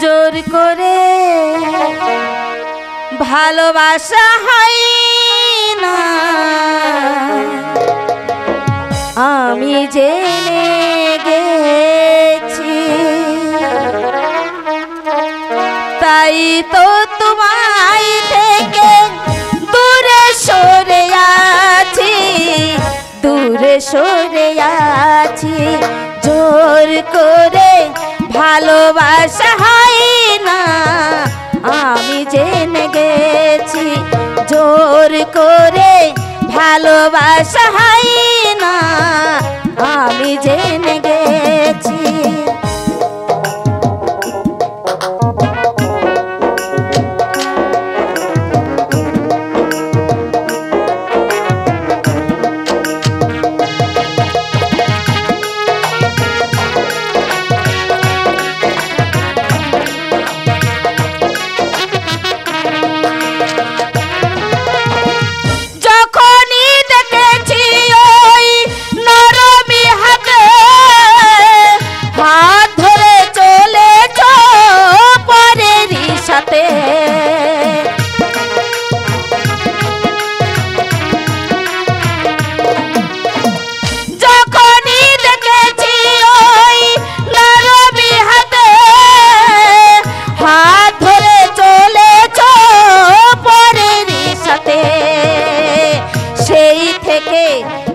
জোর করে ভালোবাসা হয় না, আমি জেনে গেছি। তাই তো তোমায় থেকে দূরে সরে আছি, দূরে সরে আছি। জোর করে ভালোবাসা হয় না, আমি জেনে গেছি। জোর করে ভালোবাসা হয় না, আমি জেনে গেছি।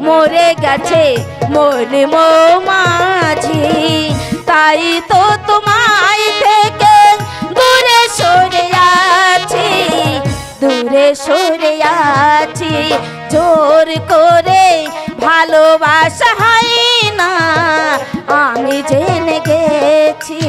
মরে গেছে মন মৌমাঝি, তাই তো তোমায় থেকে দূরে সরে আছি, দূরে সরে আছি। জোর করে ভালোবাসা হয় না, আমি জেনে গেছি।